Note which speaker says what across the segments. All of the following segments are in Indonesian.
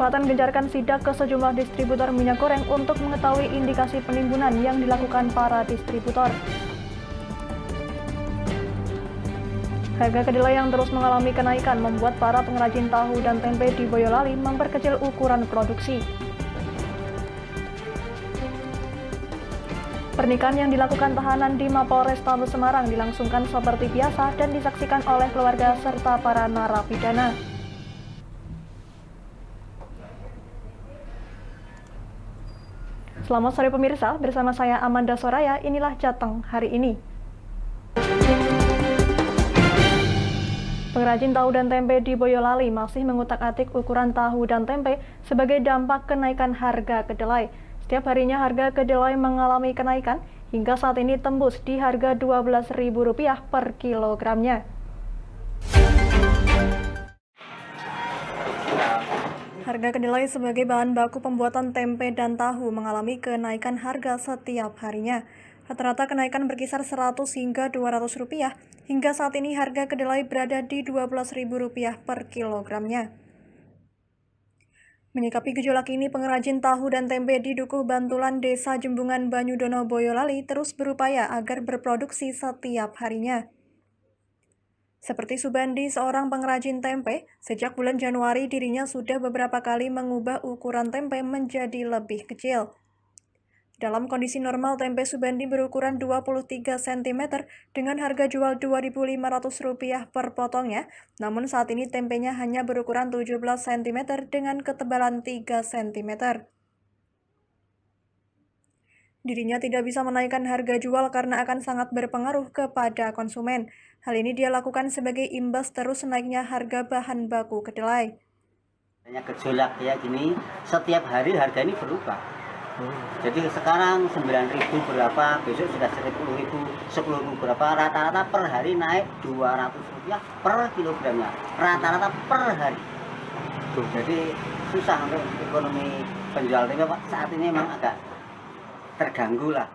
Speaker 1: Klaten gencarkan sidak ke sejumlah distributor minyak goreng untuk mengetahui indikasi penimbunan yang dilakukan para distributor. Harga kedelai yang terus mengalami kenaikan membuat para pengrajin tahu dan tempe di Boyolali memperkecil ukuran produksi. Pernikahan yang dilakukan tahanan di Mapolrestabes Semarang dilangsungkan seperti biasa dan disaksikan oleh keluarga serta para narapidana. Selamat sore pemirsa, bersama saya Amanda Soraya, inilah Jateng hari ini. Pengrajin tahu dan tempe di Boyolali masih mengutak-atik ukuran tahu dan tempe sebagai dampak kenaikan harga kedelai. Setiap harinya harga kedelai mengalami kenaikan, hingga saat ini tembus di harga Rp12.000 per kilogramnya. Harga kedelai sebagai bahan baku pembuatan tempe dan tahu mengalami kenaikan harga setiap harinya. Rata-rata kenaikan berkisar Rp100 hingga Rp200, hingga saat ini harga kedelai berada di Rp12.000 per kilogramnya. Menyikapi gejolak ini, pengrajin tahu dan tempe di Dukuh Bantulan, Desa Jembungan, Banyudono, Boyolali terus berupaya agar berproduksi setiap harinya. Seperti Subandi, seorang pengrajin tempe, sejak bulan Januari dirinya sudah beberapa kali mengubah ukuran tempe menjadi lebih kecil. Dalam kondisi normal, tempe Subandi berukuran 23 cm dengan harga jual Rp2.500 per potongnya, namun saat ini tempenya hanya berukuran 17 cm dengan ketebalan 3 cm. Dirinya tidak bisa menaikkan harga jual karena akan sangat berpengaruh kepada konsumen. Hal ini dia lakukan sebagai imbas terus naiknya harga bahan baku kedelai.
Speaker 2: Gejolak kayak gini, setiap hari harga ini berubah. Jadi sekarang 9.000 berapa, besok sudah 10.000 berapa, rata-rata per hari naik Rp200 per kilogramnya, rata-rata per hari. Jadi susah untuk ekonomi penjual tempe saat ini memang agak terganggu lah.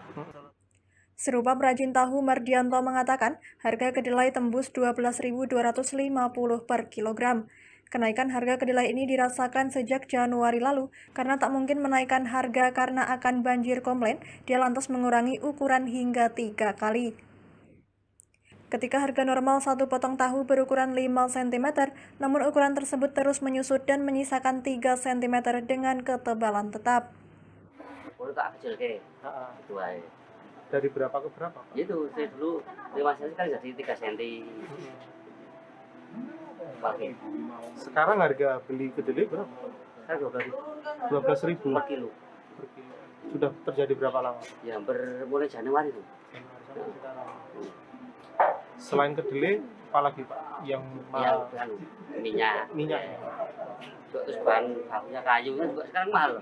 Speaker 1: Serupa perajin tahu Mardianto mengatakan harga kedelai tembus Rp12.250 per kilogram. Kenaikan harga kedelai ini dirasakan sejak Januari lalu karena tak mungkin menaikkan harga karena akan banjir komplain, dia lantas mengurangi ukuran hingga 3 kali. Ketika harga normal satu potong tahu berukuran 5 cm, namun ukuran tersebut terus menyusut dan menyisakan 3 cm dengan ketebalan tetap.
Speaker 3: Dari berapa ke berapa?
Speaker 4: Itu saya dulu 5 cm kan jadi 3 cm. Pakai.
Speaker 3: Sekarang harga beli kedelai berapa?
Speaker 4: Saya
Speaker 3: 12.000
Speaker 4: per kilo.
Speaker 3: Sudah terjadi berapa lama?
Speaker 4: Ya mulai Januari tuh.
Speaker 3: Selain kedelai, apalagi Pak yang mahal?
Speaker 4: Minyak. Terus bahan bakunya kayu kan juga sekarang mahal.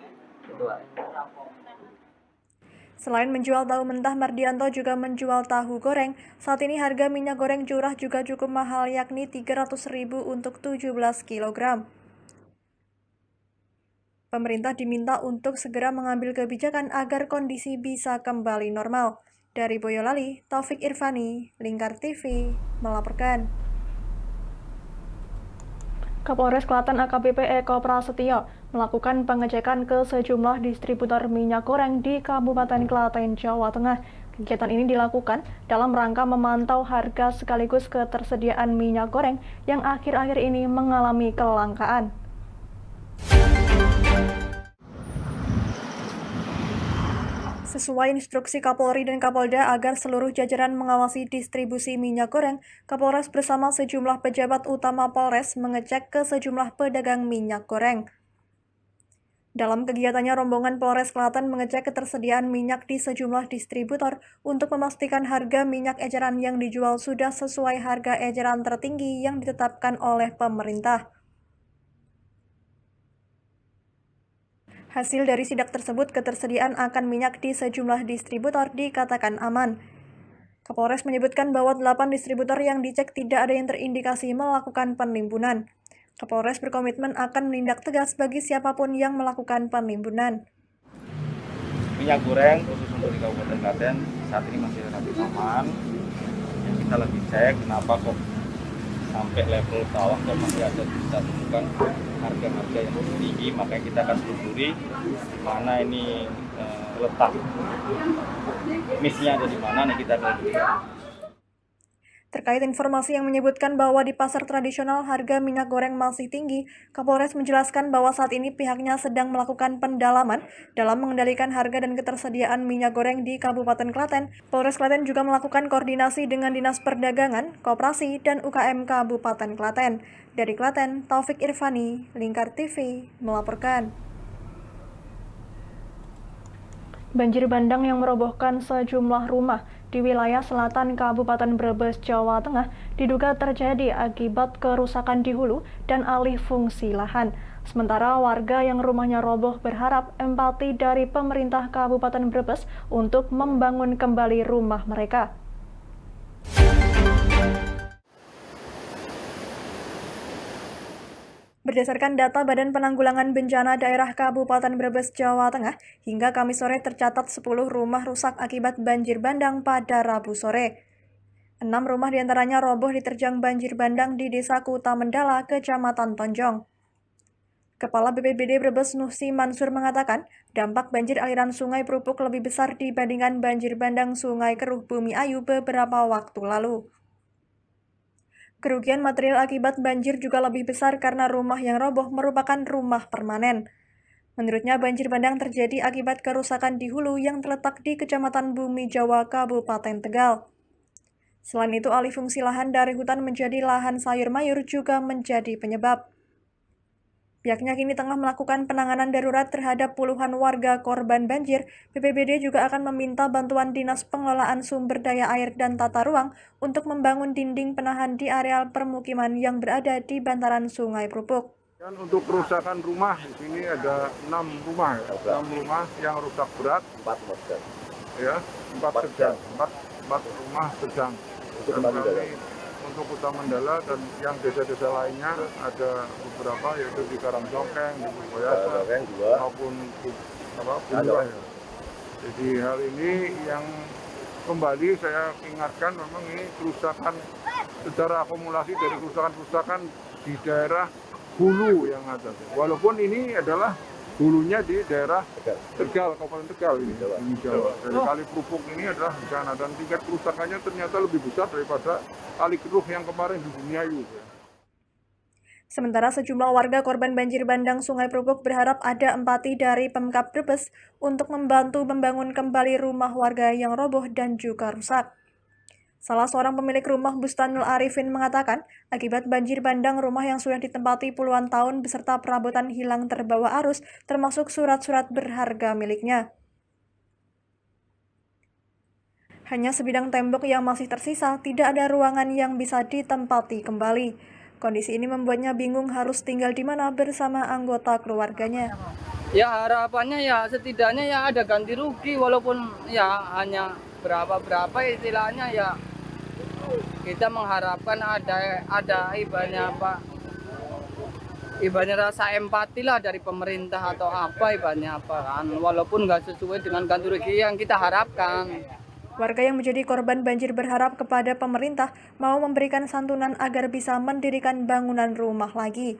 Speaker 4: Itu.
Speaker 1: Selain menjual tahu mentah, Mardianto juga menjual tahu goreng. Saat ini harga minyak goreng curah juga cukup mahal, yakni Rp300.000 untuk 17 kg. Pemerintah diminta untuk segera mengambil kebijakan agar kondisi bisa kembali normal. Dari Boyolali, Taufik Irvani, Lingkar TV, melaporkan. Kapolres Klaten AKBP Eko Prasetyo melakukan pengecekan ke sejumlah distributor minyak goreng di Kabupaten Klaten, Jawa Tengah. Kegiatan ini dilakukan dalam rangka memantau harga sekaligus ketersediaan minyak goreng yang akhir-akhir ini mengalami kelangkaan. Sesuai instruksi Kapolri dan Kapolda agar seluruh jajaran mengawasi distribusi minyak goreng, Kapolres bersama sejumlah pejabat utama Polres mengecek ke sejumlah pedagang minyak goreng. Dalam kegiatannya, rombongan Polres Klaten mengecek ketersediaan minyak di sejumlah distributor untuk memastikan harga minyak eceran yang dijual sudah sesuai harga eceran tertinggi yang ditetapkan oleh pemerintah. Hasil dari sidak tersebut, ketersediaan akan minyak di sejumlah distributor dikatakan aman. Kapolres menyebutkan bahwa 8 distributor yang dicek tidak ada yang terindikasi melakukan penimbunan. Kapolres berkomitmen akan menindak tegas bagi siapapun yang melakukan penimbunan.
Speaker 5: Minyak goreng khusus untuk di Kabupaten Klaten saat ini masih relatif aman. Kita lagi cek kenapa kok sampai level bawah dan masih ada kita temukan harga-harga yang lebih tinggi, makanya kita akan telusuri mana ini letak missnya ada di mana nih kita akan.
Speaker 1: Terkait informasi yang menyebutkan bahwa di pasar tradisional harga minyak goreng masih tinggi, Kapolres menjelaskan bahwa saat ini pihaknya sedang melakukan pendalaman dalam mengendalikan harga dan ketersediaan minyak goreng di Kabupaten Klaten. Polres Klaten juga melakukan koordinasi dengan Dinas Perdagangan, Koperasi, dan UKM Kabupaten Klaten. Dari Klaten, Taufik Irvani, Lingkar TV, melaporkan. Banjir bandang yang merobohkan sejumlah rumah di wilayah selatan Kabupaten Brebes, Jawa Tengah diduga terjadi akibat kerusakan di hulu dan alih fungsi lahan. Sementara warga yang rumahnya roboh berharap empati dari pemerintah Kabupaten Brebes untuk membangun kembali rumah mereka. Berdasarkan data Badan Penanggulangan Bencana Daerah Kabupaten Brebes, Jawa Tengah, hingga Kamis sore tercatat 10 rumah rusak akibat banjir bandang pada Rabu sore. 6 rumah diantaranya roboh diterjang banjir bandang di Desa Kuta Mendala, Kecamatan Tonjong. Kepala BPBD Brebes Nusi Mansur mengatakan, dampak banjir aliran Sungai Prupuk lebih besar dibandingkan banjir bandang Sungai Keruh Bumi Ayu beberapa waktu lalu. Kerugian material akibat banjir juga lebih besar karena rumah yang roboh merupakan rumah permanen. Menurutnya, banjir bandang terjadi akibat kerusakan di hulu yang terletak di Kecamatan Bumi Jawa, Kabupaten Tegal. Selain itu, alih fungsi lahan dari hutan menjadi lahan sayur mayur juga menjadi penyebab. Pihaknya kini tengah melakukan penanganan darurat terhadap puluhan warga korban banjir. BPBD juga akan meminta bantuan Dinas Pengelolaan Sumber Daya Air dan Tata Ruang untuk membangun dinding penahan di areal permukiman yang berada di bantaran Sungai Prupuk.
Speaker 6: Dan untuk kerusakan rumah, di sini ada 6 rumah, ya. 6 rumah yang rusak berat, 4 sedang. Ya, 4 sedang, 4 rumah sedang. Untuk Kuta Mendala dan yang desa-desa lainnya ada beberapa, yaitu di Karangsongkeng, di Boyasa, maupun Bunga. Ya. Jadi hal ini yang kembali saya ingatkan, memang ini kerusakan secara akumulasi dari kerusakan-kerusakan di daerah hulu yang ada. Walaupun ini adalah hulunya di daerah Tegal, Kabupaten Tegal ini, Jawa. Dari Kali Prupuk ini adalah di sana, dan tingkat kerusakannya ternyata lebih besar daripada Kali Keruh yang kemarin di Bumi Ayu.
Speaker 1: Sementara sejumlah warga korban banjir bandang Sungai Prupuk berharap ada empati dari Pemkab Brebes untuk membantu membangun kembali rumah warga yang roboh dan juga rusak. Salah seorang pemilik rumah, Bustanul Arifin, mengatakan akibat banjir bandang rumah yang sudah ditempati puluhan tahun beserta perabotan hilang terbawa arus, termasuk surat-surat berharga miliknya. Hanya sebidang tembok yang masih tersisa, tidak ada ruangan yang bisa ditempati kembali. Kondisi ini membuatnya bingung harus tinggal di mana bersama anggota keluarganya.
Speaker 7: Ya harapannya ya setidaknya ya ada ganti rugi, walaupun ya hanya berapa istilahnya ya. Kita mengharapkan ada ibaratnya rasa empati lah dari pemerintah atau ibaratnya kan, walaupun nggak sesuai dengan ganti rugi yang kita harapkan.
Speaker 1: Warga yang menjadi korban banjir berharap kepada pemerintah mau memberikan santunan agar bisa mendirikan bangunan rumah lagi.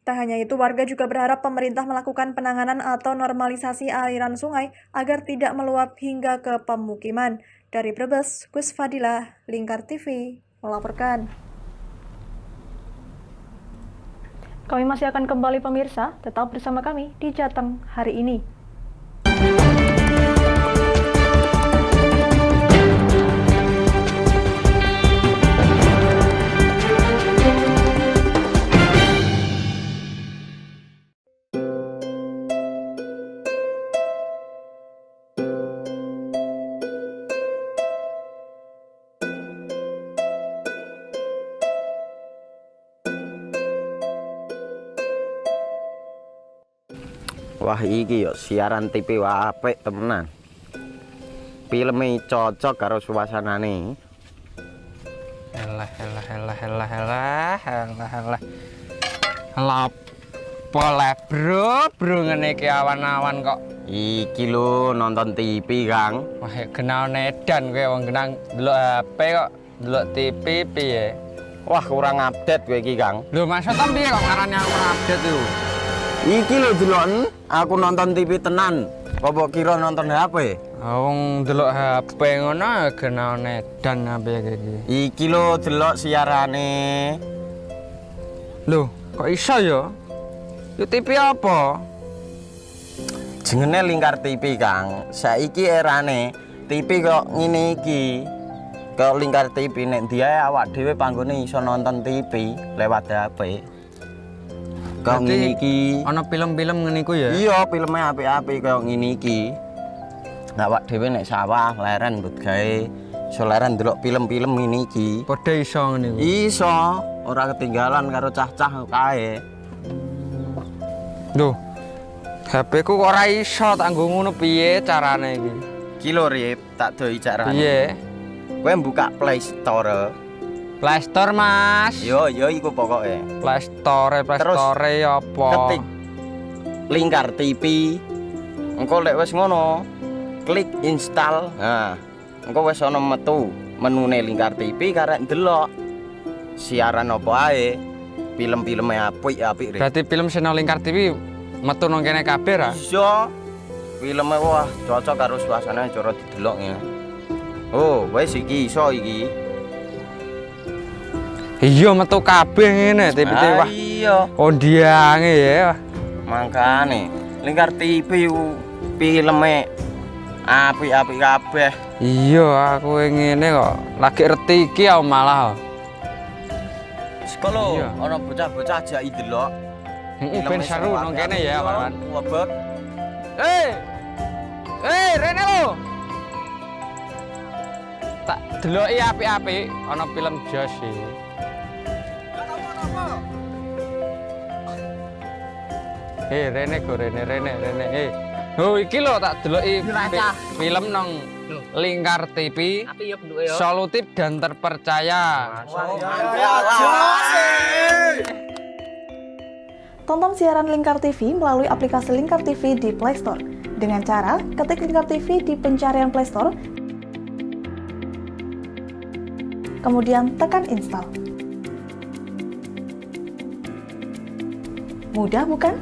Speaker 1: Tak hanya itu, warga juga berharap pemerintah melakukan penanganan atau normalisasi aliran sungai agar tidak meluap hingga ke pemukiman. Dari Brebes, Gus Fadilah, Lingkar TV, melaporkan. Kami masih akan kembali pemirsa, tetap bersama kami di Jateng hari ini.
Speaker 8: Wah, iki yo siaran TV wah apik temenan. Filme cocok karo suasanane.
Speaker 7: Elah. Lapole bro ngene iki awan-awan kok.
Speaker 8: Iki lho nonton TV, Kang.
Speaker 7: Wah, kenal nedan kowe wong kenang delok HP kok delok TV piye?
Speaker 8: Wah, kurang update kowe iki, Kang.
Speaker 7: Lho, maksudnya piye kok ngarani aku update itu?
Speaker 8: Iki lho delok aku nonton TV tenan. Apa kira nonton HP?
Speaker 7: Wong delok HP ngono kena edan apa iki.
Speaker 8: Iki lho delok siarane.
Speaker 7: Lho, kok iso ya? Yo TV apa?
Speaker 8: Jenenge Lingkar TV, Kang. Saiki erane TV kok ngene iki. Kok Lingkar TV nek dia awak dhewe panggone iso nonton TV lewat HP. Kok ngene iki.
Speaker 7: Ana film-film ngene iku ya?
Speaker 8: Iya, filme apik-apik kok ngene iki. Awak dhewe nek sawah leren mbut gawe iso leren delok film-film ngene iki.
Speaker 7: Padha iso ngene iku.
Speaker 8: Iso, ora ketinggalan karo cah-cah kae.
Speaker 7: Lho. HP ku kok ora iso tak nggo ngono piye carane iki?
Speaker 8: Iki lho Rip, tak doi carane.
Speaker 7: Piye?
Speaker 8: Kowe buka Play Store.
Speaker 7: Play Store, Mas.
Speaker 8: Yo iku pokoke.
Speaker 7: Play Store apa?
Speaker 8: Ketik Lingkar TV. Engko lek wis ngono, klik install. Nah, engko wis ana metu menune Lingkar TV karek ndelok siaran apa ae. Film-filme apik-apik.
Speaker 7: Berarti film channel Lingkar TV metu nang kene kabeh ra?
Speaker 8: Iso. Filme wah cocok karo suasana cara didelok ya. Oh, wis iki iso iki.
Speaker 7: Iya metu kabeh ngene TV wah.
Speaker 8: Iya.
Speaker 7: Ondiange ya.
Speaker 8: Mangkane Lingkar TV filme apik-apik kabeh.
Speaker 7: Iya, aku ngene kok. Lagi reti iki aku malah.
Speaker 8: Sekolo
Speaker 7: Iya.
Speaker 8: ana bocah-bocah jaki delok.
Speaker 7: Ben seru nang kene ya, kawan.
Speaker 8: Wabek.
Speaker 7: Rene lo. Tak deloki apik-apik ana film Jos iki. Rene go Rene. Oh iki lho tak deloki film nang Lingkar TV. Solutif dan terpercaya.
Speaker 1: Tonton siaran Lingkar TV melalui aplikasi Lingkar TV di Play Store. Dengan cara ketik Lingkar TV di pencarian Play Store, kemudian tekan install. Mudah bukan?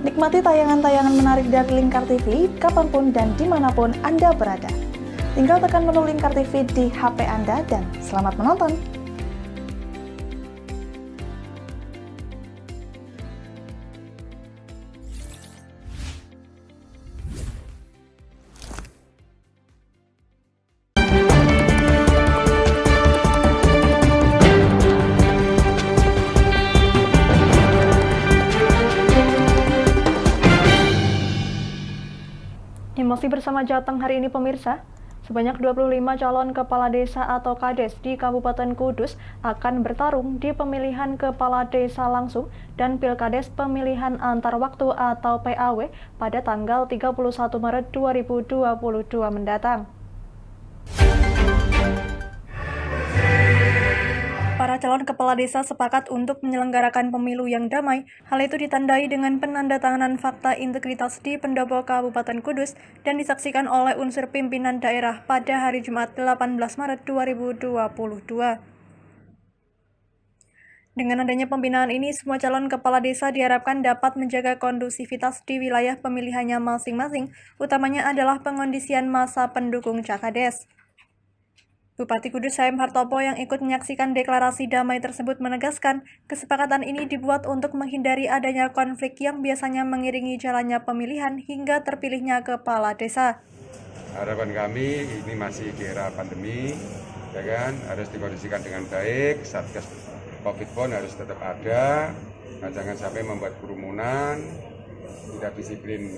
Speaker 1: Nikmati tayangan-tayangan menarik dari Lingkar TV kapanpun dan dimanapun Anda berada. Tinggal tekan menu Lingkar TV di HP Anda dan selamat menonton! Masih bersama Jateng hari ini pemirsa, sebanyak 25 calon kepala desa atau kades di Kabupaten Kudus akan bertarung di pemilihan kepala desa langsung dan pilkades pemilihan antar waktu atau PAW pada tanggal 31 Maret 2022 mendatang. Para calon kepala desa sepakat untuk menyelenggarakan pemilu yang damai. Hal itu ditandai dengan penandatanganan fakta integritas di Pendopo Kabupaten Kudus dan disaksikan oleh unsur pimpinan daerah pada hari Jumat 18 Maret 2022. Dengan adanya pembinaan ini, semua calon kepala desa diharapkan dapat menjaga kondusivitas di wilayah pemilihannya masing-masing, utamanya adalah pengondisian masa pendukung Cakades. Bupati Kudus Saim Hartopo yang ikut menyaksikan deklarasi damai tersebut menegaskan, kesepakatan ini dibuat untuk menghindari adanya konflik yang biasanya mengiringi jalannya pemilihan hingga terpilihnya kepala desa.
Speaker 9: Harapan kami ini masih di era pandemi, ya kan, harus dikondisikan dengan baik, Satgas Covid pun harus tetap ada, nah, jangan sampai membuat kerumunan, tidak disiplin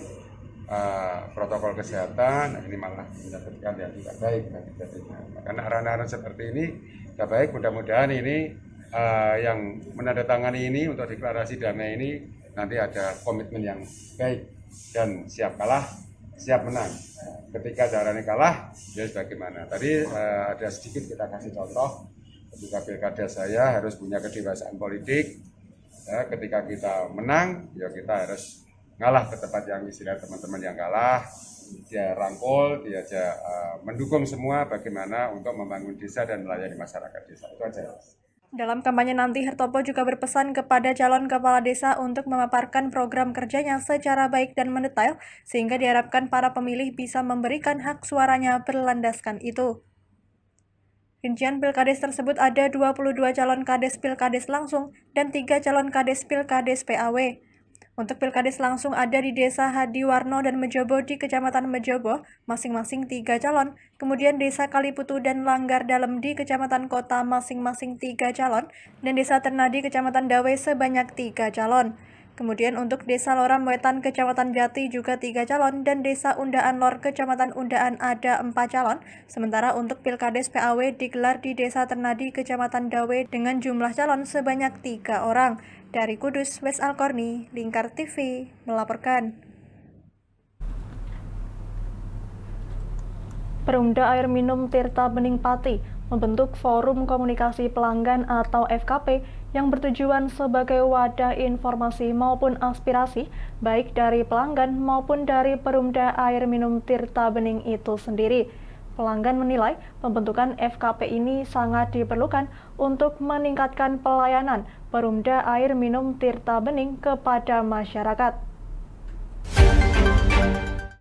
Speaker 9: protokol kesehatan, nah, ini malah menyebabkan yang tidak baik bagi jadinya. Karena arahan-arahan seperti ini tidak baik, mudah-mudahan ini yang menandatangani ini untuk deklarasi damai ini nanti ada komitmen yang baik dan siap kalah, siap menang. Ketika caranya kalah, ya bagaimana? Tadi ada sedikit kita kasih contoh, ketika pilkada saya harus punya kedewasaan politik. Ya, ketika kita menang, ya kita harus ngalah ke tempat yang istilah teman-teman yang kalah, dia rangkul, dia mendukung semua bagaimana untuk membangun desa dan melayani masyarakat desa. Itu aja.
Speaker 1: Dalam kampanye nanti, Hartopo juga berpesan kepada calon kepala desa untuk memaparkan program kerjanya secara baik dan mendetail, sehingga diharapkan para pemilih bisa memberikan hak suaranya berlandaskan itu. Rincian Pilkades tersebut ada 22 calon Kades Pilkades langsung dan 3 calon Kades Pilkades PAW. Untuk Pilkades langsung ada di Desa Hadiwarno dan Mejobo di Kecamatan Mejobo, masing-masing 3 calon. Kemudian Desa Kaliputu dan Langgar Dalem di Kecamatan Kota masing-masing 3 calon. Dan Desa Ternadi Kecamatan Dawe sebanyak 3 calon. Kemudian untuk Desa Loram Wetan Kecamatan Jati juga 3 calon dan Desa Undaan Lor Kecamatan Undaan ada 4 calon. Sementara untuk Pilkades PAW digelar di Desa Ternadi Kecamatan Dawe dengan jumlah calon sebanyak 3 orang. Dari Kudus, Wes Alkorni, Lingkar TV melaporkan. Perumda Air Minum Tirta Bening Pati membentuk Forum Komunikasi Pelanggan atau FKP yang bertujuan sebagai wadah informasi maupun aspirasi baik dari pelanggan maupun dari Perumda Air Minum Tirta Bening itu sendiri. Pelanggan menilai pembentukan FKP ini sangat diperlukan untuk meningkatkan pelayanan Perumda Air Minum Tirta Bening kepada masyarakat.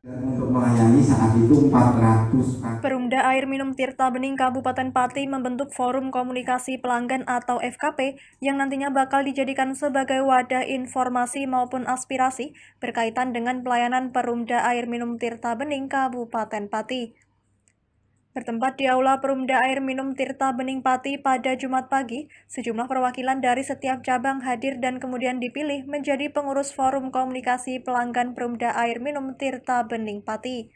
Speaker 10: Untuk melayani saat itu 400.
Speaker 1: Perumda Air Minum Tirta Bening Kabupaten Pati membentuk Forum Komunikasi Pelanggan atau FKP yang nantinya bakal dijadikan sebagai wadah informasi maupun aspirasi berkaitan dengan pelayanan Perumda Air Minum Tirta Bening Kabupaten Pati. Bertempat di Aula Perumda Air Minum Tirta Bening Pati pada Jumat pagi, sejumlah perwakilan dari setiap cabang hadir dan kemudian dipilih menjadi pengurus Forum Komunikasi Pelanggan Perumda Air Minum Tirta Bening Pati.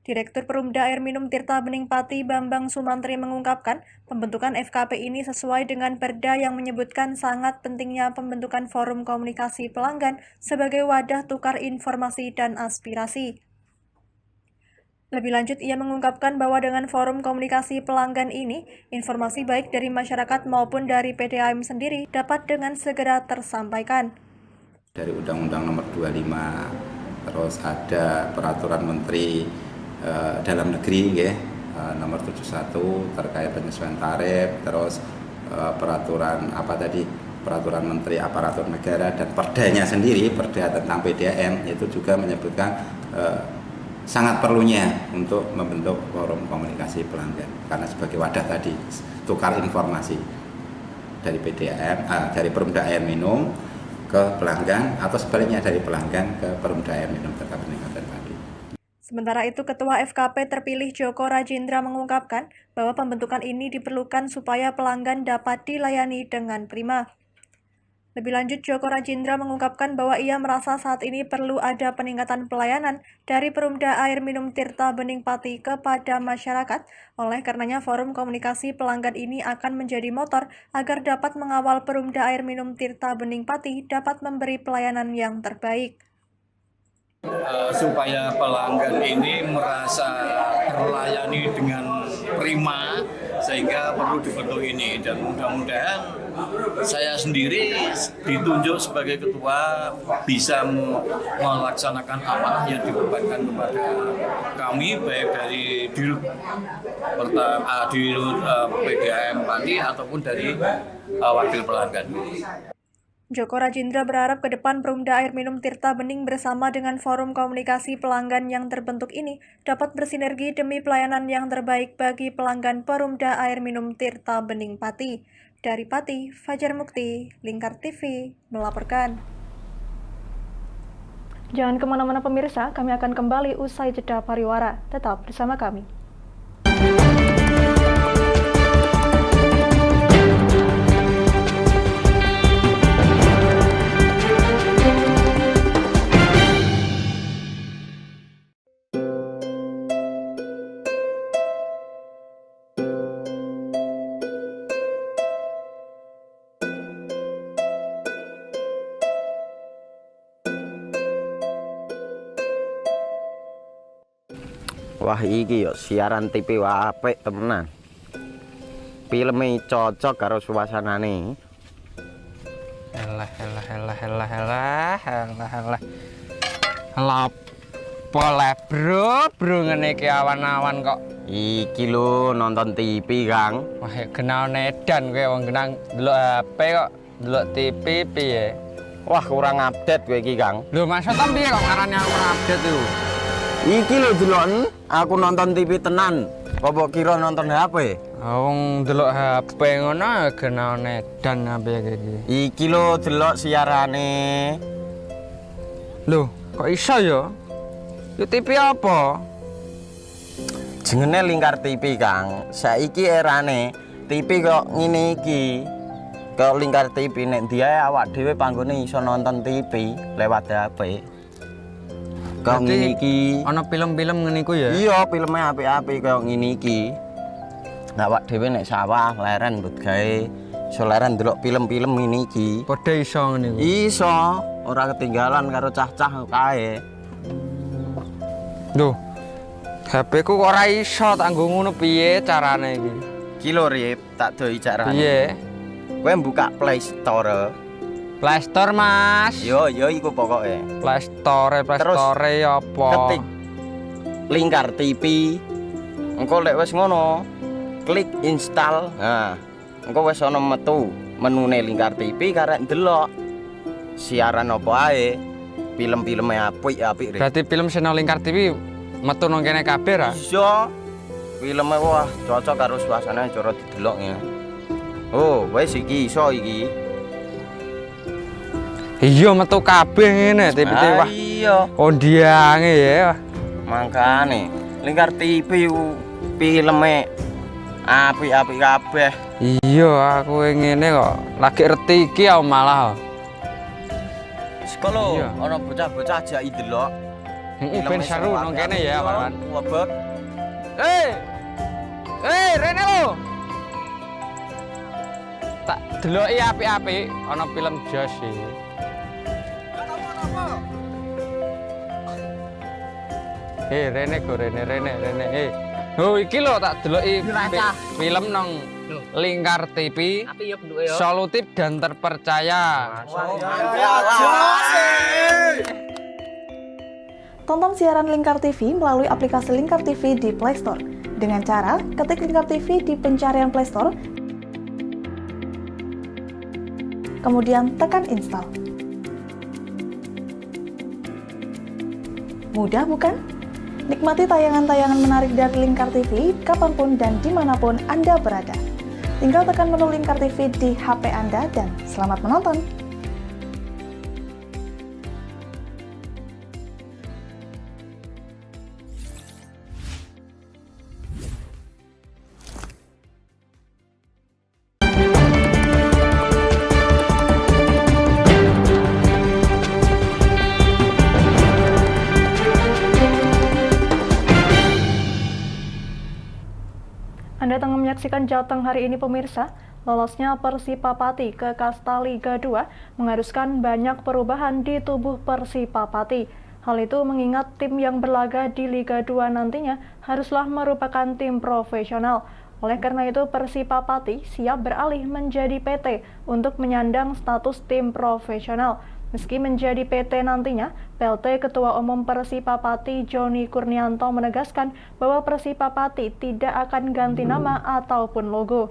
Speaker 1: Direktur Perumda Air Minum Tirta Bening Pati Bambang Sumantri mengungkapkan, pembentukan FKP ini sesuai dengan Perda yang menyebutkan sangat pentingnya pembentukan Forum Komunikasi Pelanggan sebagai wadah tukar informasi dan aspirasi. Lebih lanjut, ia mengungkapkan bahwa dengan Forum Komunikasi Pelanggan ini, informasi baik dari masyarakat maupun dari PDAM sendiri dapat dengan segera tersampaikan.
Speaker 10: Dari Undang-Undang Nomor 25, terus ada Peraturan Menteri Dalam Negeri, Nomor 71 terkait penyesuaian tarif, terus peraturan Peraturan Menteri Aparatur Negara dan Perdanya sendiri, Perda tentang PDAM itu juga menyebutkan sangat perlunya untuk membentuk Forum Komunikasi Pelanggan karena sebagai wadah tadi tukar informasi dari PDAM, dari Perumda Air Minum ke pelanggan atau sebaliknya dari pelanggan ke Perumda Air Minum Tirta Bening Kabupaten Pati.
Speaker 1: Sementara itu, Ketua FKP terpilih Joko Rajendra mengungkapkan bahwa pembentukan ini diperlukan supaya pelanggan dapat dilayani dengan prima. Lebih lanjut, Joko Rajendra mengungkapkan bahwa ia merasa saat ini perlu ada peningkatan pelayanan dari Perumda Air Minum Tirta Bening Pati kepada masyarakat. Oleh karenanya, Forum Komunikasi Pelanggan ini akan menjadi motor agar dapat mengawal Perumda Air Minum Tirta Bening Pati dapat memberi pelayanan yang terbaik.
Speaker 5: Supaya pelanggan ini merasa terlayani dengan prima, sehingga perlu dibentuk ini, dan mudah-mudahan saya sendiri ditunjuk sebagai ketua bisa melaksanakan amanah yang dibebankan kepada kami baik dari Dirut PDAM Pati ataupun dari wakil pelanggan.
Speaker 1: Joko Rajendra berharap ke depan Perumda Air Minum Tirta Bening bersama dengan Forum Komunikasi Pelanggan yang terbentuk ini dapat bersinergi demi pelayanan yang terbaik bagi pelanggan Perumda Air Minum Tirta Bening Pati. Dari Pati, Fajar Mukti, Lingkar TV melaporkan. Jangan kemana-mana pemirsa, kami akan kembali usai jeda pariwara. Tetap bersama kami.
Speaker 8: Wah iki yo siaran TV apik temenan. Filme cocok karo suasanane.
Speaker 7: Lapo le bro ngene iki awan-awan kok
Speaker 8: Iki lho nonton TV, Kang.
Speaker 7: Wah, kenal nedan kowe wong kenang delok HP kok delok TV piye?
Speaker 8: Wah, kurang update kowe iki, Kang.
Speaker 7: Lho, maksudnya piye kok ngarane kurang update itu?
Speaker 8: Iki lho deloken, aku nonton TV tenan. Apa kira nonton HP?
Speaker 7: Wong delok HP ngono kenal nedan apa iki?
Speaker 8: Iki lho delok siarane.
Speaker 7: Lho, kok iso ya? Yo TV apa?
Speaker 8: Jenenge Lingkar TV, Kang. Saiki erane TV kok ngene iki. Kok Lingkar TV nek dia awak dhewe panggone iso nonton TV lewat HP. Kok ngene iki.
Speaker 7: Ana film-film ngene iku ya?
Speaker 8: Iya, filme apik-apik kok ngene iki. Awak dhewe nek sawah leren mbut gawe iso leren ndelok film-film ngene iki.
Speaker 7: Padha iso ngene iku.
Speaker 8: Iso, ora ketinggalan karo cah-cah kae.
Speaker 7: Duh. HP ku kok ora iso tak nggo ngono piye carane iki?
Speaker 8: Ki lho Rip, tak doi carane.
Speaker 7: Piye?
Speaker 8: Kowe buka Play Store.
Speaker 7: Play Store, Mas.
Speaker 8: Yo iku pokoke.
Speaker 7: Play Store apa?
Speaker 8: Ketik Lingkar TV. Engko lek wis ngono, klik install. Nah, engko wis ana metu menune Lingkar TV karek ndelok siaran apa ae. Film-filme apik-apik.
Speaker 7: Berarti film channel Lingkar TV metu nang kene kabeh ra?
Speaker 8: Iya. Filme wah cocok karo suasana cara didelok ya. Oh, wis iki iso iki.
Speaker 7: Iya metu kabeh ngene TV wah.
Speaker 8: Iya.
Speaker 7: Ondiange ya.
Speaker 8: Mangkane Lingkar TV filme apik-apik kabeh.
Speaker 7: Iya, aku ngene kok lagi reti iki malah.
Speaker 8: Sekolo ana bocah-bocah ajak ndelok.
Speaker 7: Heeh, ben seru nang kene ya, kawan.
Speaker 8: Webek.
Speaker 7: Rene lo. Tak deloki apik-apik ana film Jos iki. Rene. Oh, iki lho tak deloki film nang Lingkar TV.
Speaker 4: Api ya bentuke ya.
Speaker 7: Solutif dan terpercaya.
Speaker 1: Tonton siaran Lingkar TV melalui aplikasi Lingkar TV di Play Store. Dengan cara ketik Lingkar TV di pencarian Play Store, kemudian tekan install. Mudah bukan? Nikmati tayangan-tayangan menarik dari Lingkar TV kapanpun dan dimanapun Anda berada. Tinggal tekan menu Lingkar TV di HP Anda dan selamat menonton! Anda tengah menyaksikan Jateng hari ini pemirsa. Lolosnya Persipapati ke kasta Liga 2 mengharuskan banyak perubahan di tubuh Persipapati. Hal itu mengingat tim yang berlaga di Liga 2 nantinya haruslah merupakan tim profesional. Oleh karena itu Persipapati siap beralih menjadi PT untuk menyandang status tim profesional. Meski menjadi PT nantinya, PLT Ketua Umum Persipapati Joni Kurnianto menegaskan bahwa Persipapati tidak akan ganti nama ataupun logo.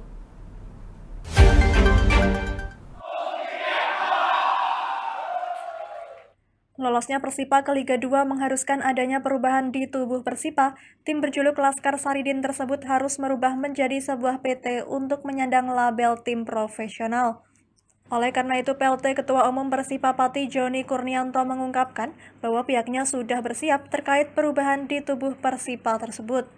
Speaker 1: Lolosnya Persipa ke Liga 2 mengharuskan adanya perubahan di tubuh Persipa. Tim berjuluk Laskar Saridin tersebut harus merubah menjadi sebuah PT untuk menyandang label tim profesional. Oleh karena itu, PLT Ketua Umum Persipapati Joni Kurnianto mengungkapkan bahwa pihaknya sudah bersiap terkait perubahan di tubuh Persipa tersebut.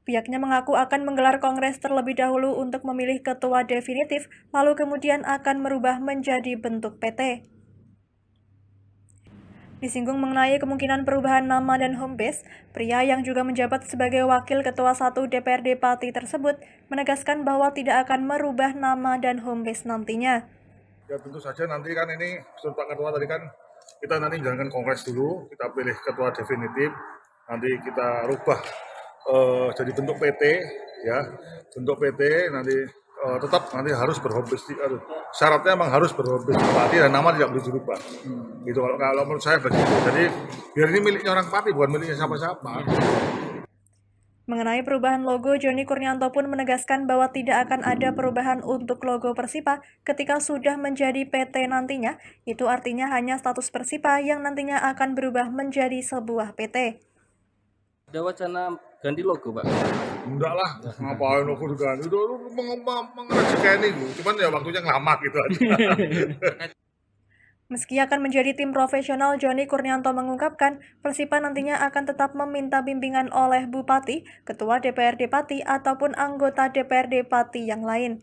Speaker 1: Pihaknya mengaku akan menggelar kongres terlebih dahulu untuk memilih ketua definitif, lalu kemudian akan merubah menjadi bentuk PT. Disinggung mengenai kemungkinan perubahan nama dan home base, pria yang juga menjabat sebagai Wakil Ketua 1 DPRD Pati tersebut menegaskan bahwa tidak akan merubah nama dan home base nantinya.
Speaker 6: Ya tentu saja nanti kan ini, Pak Ketua tadi kan, kita nanti menjalankan kongres dulu, kita pilih ketua definitif, nanti kita rubah jadi bentuk PT, ya, bentuk PT nanti tetap nanti harus berhobis, syaratnya memang harus berhobis Pati dan nama tidak boleh dirubah. Gitu kalau menurut saya begitu. Jadi biar ini miliknya orang Pati bukan miliknya siapa-siapa.
Speaker 1: Mengenai perubahan logo, Joni Kurnianto pun menegaskan bahwa tidak akan ada perubahan untuk logo Persipa ketika sudah menjadi PT nantinya. Itu artinya hanya status Persipa yang nantinya akan berubah menjadi sebuah PT.
Speaker 11: Ada wacana ganti logo, Pak?
Speaker 6: Enggak lah, ngapain logo diganti? Udah mengerjakan ini, cuman ya waktunya lama gitu aja.
Speaker 1: Meski akan menjadi tim profesional, Joni Kurnianto mengungkapkan Persipa nantinya akan tetap meminta bimbingan oleh Bupati, Ketua DPRD Pati, ataupun anggota DPRD Pati yang lain.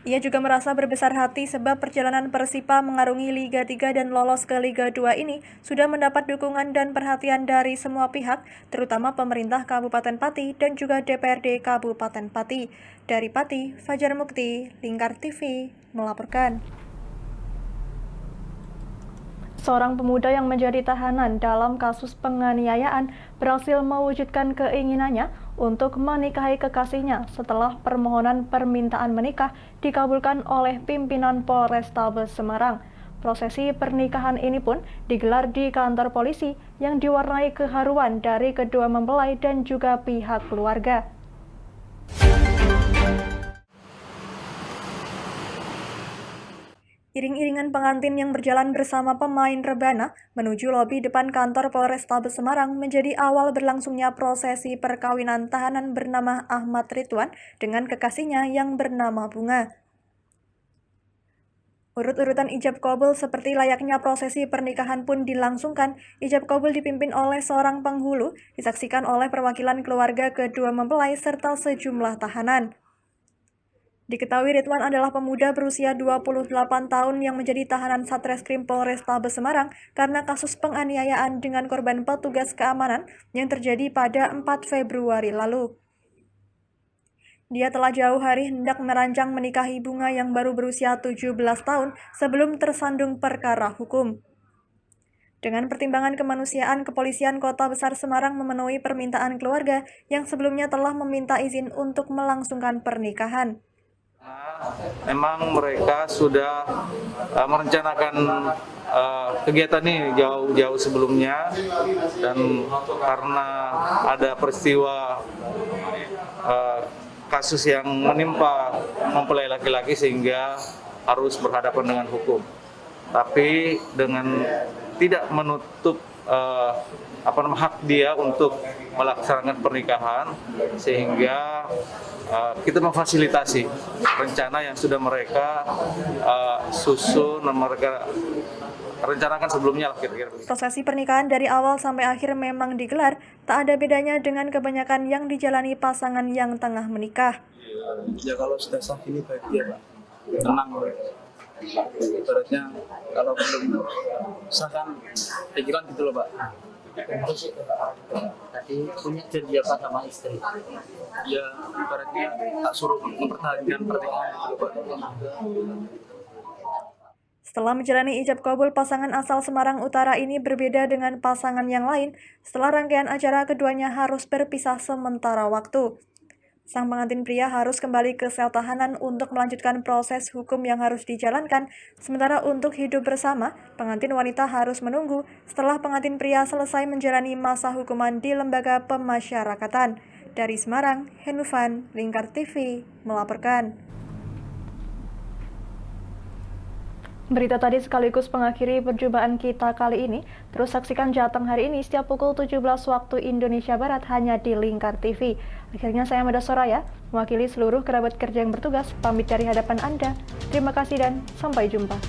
Speaker 1: Ia juga merasa berbesar hati sebab perjalanan Persipa mengarungi Liga 3 dan lolos ke Liga 2 ini sudah mendapat dukungan dan perhatian dari semua pihak, terutama pemerintah Kabupaten Pati dan juga DPRD Kabupaten Pati. Dari Pati, Fajar Mukti, Lingkar TV, melaporkan. Seorang pemuda yang menjadi tahanan dalam kasus penganiayaan berhasil mewujudkan keinginannya untuk menikahi kekasihnya setelah permohonan permintaan menikah dikabulkan oleh pimpinan Polrestabes Semarang. Prosesi pernikahan ini pun digelar di kantor polisi yang diwarnai keharuan dari kedua mempelai dan juga pihak keluarga. Iring-iringan pengantin yang berjalan bersama pemain rebana menuju lobi depan kantor Polrestabes Semarang menjadi awal berlangsungnya prosesi perkawinan tahanan bernama Ahmad Ridwan dengan kekasihnya yang bernama Bunga. Urut-urutan ijab kabul seperti layaknya prosesi pernikahan pun dilangsungkan. Ijab kabul dipimpin oleh seorang penghulu, disaksikan oleh perwakilan keluarga kedua mempelai serta sejumlah tahanan. Diketahui Ridwan adalah pemuda berusia 28 tahun yang menjadi tahanan Satreskrim Polrestabes Semarang karena kasus penganiayaan dengan korban petugas keamanan yang terjadi pada 4 Februari lalu. Dia telah jauh hari hendak merancang menikahi Bunga yang baru berusia 17 tahun sebelum tersandung perkara hukum. Dengan pertimbangan kemanusiaan, Kepolisian Kota Besar Semarang memenuhi permintaan keluarga yang sebelumnya telah meminta izin untuk melangsungkan pernikahan.
Speaker 3: Memang mereka sudah merencanakan kegiatan ini jauh-jauh sebelumnya, dan karena ada peristiwa kasus yang menimpa mempelai laki-laki sehingga harus berhadapan dengan hukum. Tapi dengan tidak menutup hak dia untuk melaksanakan pernikahan, sehingga kita memfasilitasi rencana yang sudah mereka susun dan mereka rencanakan sebelumnya.
Speaker 1: Prosesi pernikahan dari awal sampai akhir memang digelar, tak ada bedanya dengan kebanyakan yang dijalani pasangan yang tengah menikah.
Speaker 12: Ya kalau sudah sah ini bahagia, Pak. Tenang. Ibaratnya kalau belum sah kan pikiran gitu loh, Pak.
Speaker 4: Tadi punya janji apa sama istri?
Speaker 12: Ya ibaratnya tak suruh mempertahankan pernikahan gitu loh, Pak.
Speaker 1: Setelah menjalani ijab kabul, pasangan asal Semarang Utara ini berbeda dengan pasangan yang lain. Setelah rangkaian acara, keduanya harus berpisah sementara waktu. Sang pengantin pria harus kembali ke sel tahanan untuk melanjutkan proses hukum yang harus dijalankan. Sementara untuk hidup bersama, pengantin wanita harus menunggu setelah pengantin pria selesai menjalani masa hukuman di lembaga pemasyarakatan. Dari Semarang, Henufan, Lingkar TV, melaporkan. Berita tadi sekaligus mengakhiri perjumpaan kita kali ini. Terus saksikan Jateng hari ini setiap pukul 17 waktu Indonesia Barat hanya di Lingkar TV. Akhirnya saya Mada Soraya, mewakili seluruh kerabat kerja yang bertugas, pamit dari hadapan Anda. Terima kasih dan sampai jumpa.